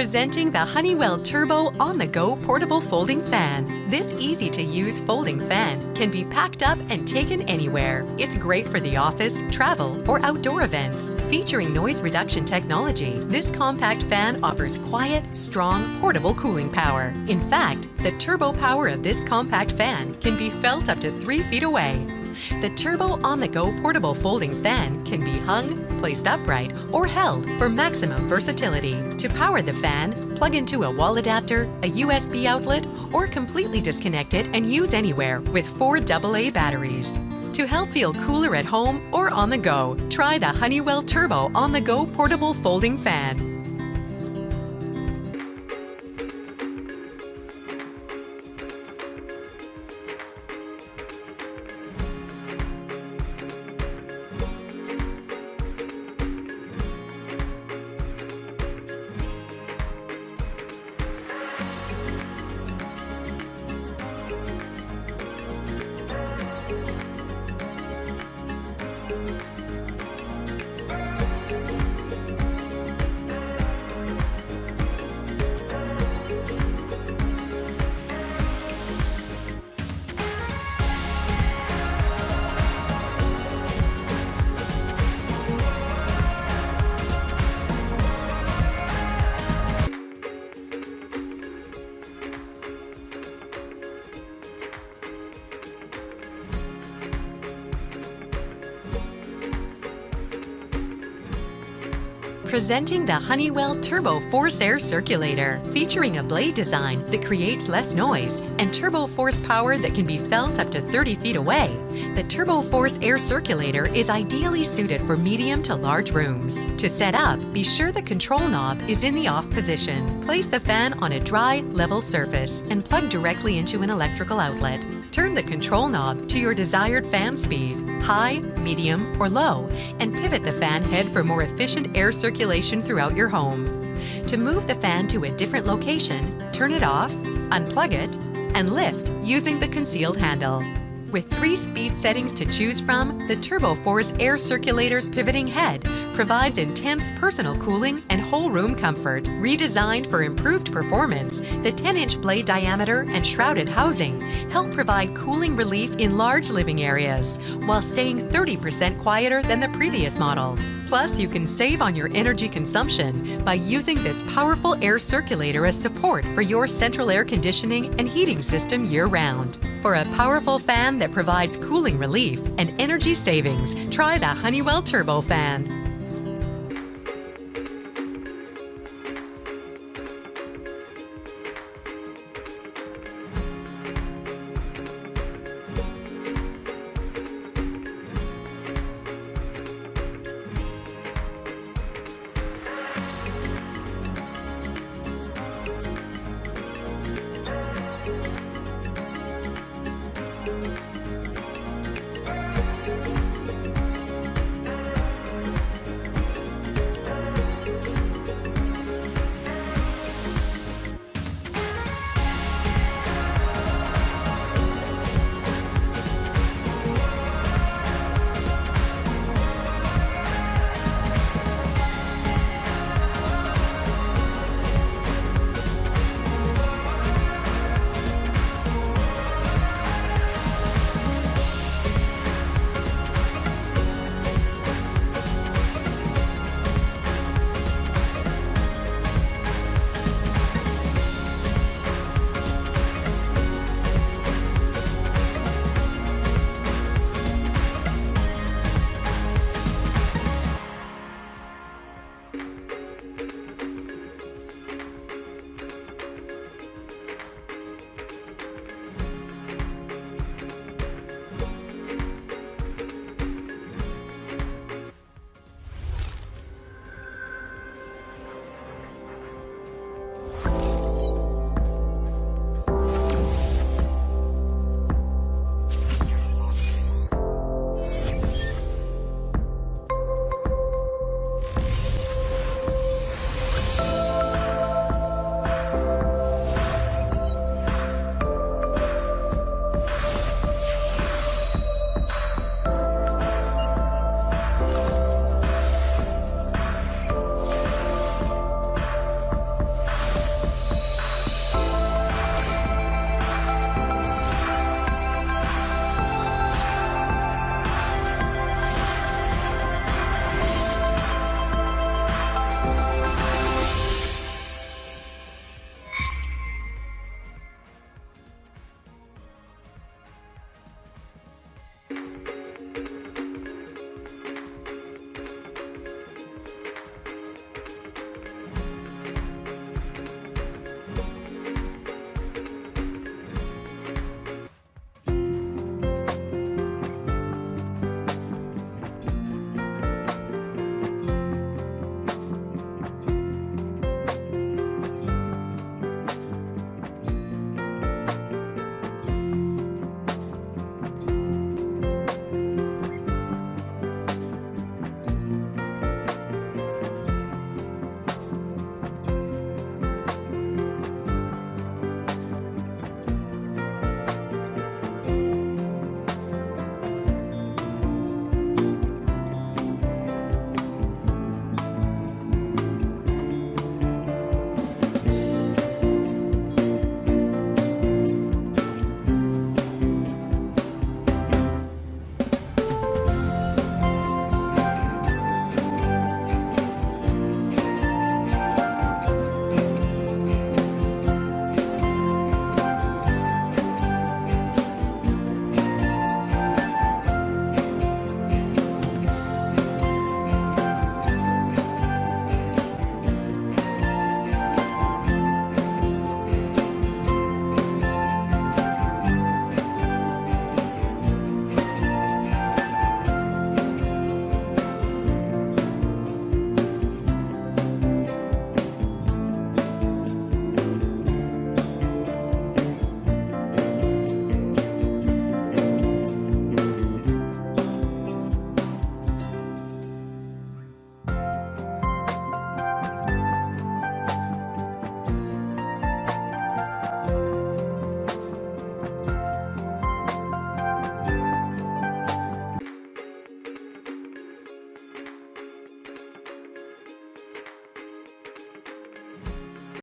Presenting the Honeywell Turbo On-the-Go Portable Folding Fan. This easy-to-use folding fan can be packed up and taken anywhere. It's great for the office, travel, or outdoor events. Featuring noise reduction technology, this compact fan offers quiet, strong, portable cooling power. In fact, the turbo power of this compact fan can be felt up to 3 feet away. The Turbo On-the-Go Portable Folding Fan can be hung, placed upright, or held for maximum versatility. To power the fan, plug into a wall adapter, a USB outlet, or completely disconnect it and use anywhere with 4 AA batteries. To help feel cooler at home or on the go, try the Honeywell Turbo On-the-Go Portable Folding Fan. Presenting the Honeywell Turbo Force Air Circulator. Featuring a blade design that creates less noise and turbo force power that can be felt up to 30 feet away, the Turbo Force Air Circulator is ideally suited for medium to large rooms. To set up, be sure the control knob is in the off position. Place the fan on a dry, level surface and plug directly into an electrical outlet. Turn the control knob to your desired fan speed, high, medium, or low, and pivot the fan head for more efficient air circulation throughout your home. To move the fan to a different location, turn it off, unplug it, and lift using the concealed handle. With 3 speed settings to choose from, the Turbo Force Air Circulator's pivoting head provides intense personal cooling and whole room comfort. Redesigned for improved performance, the 10-inch blade diameter and shrouded housing help provide cooling relief in large living areas, while staying 30% quieter than the previous model. Plus, you can save on your energy consumption by using this powerful air circulator as support for your central air conditioning and heating system year-round. For a powerful fan that provides cooling relief and energy savings, try the Honeywell Turbo Fan.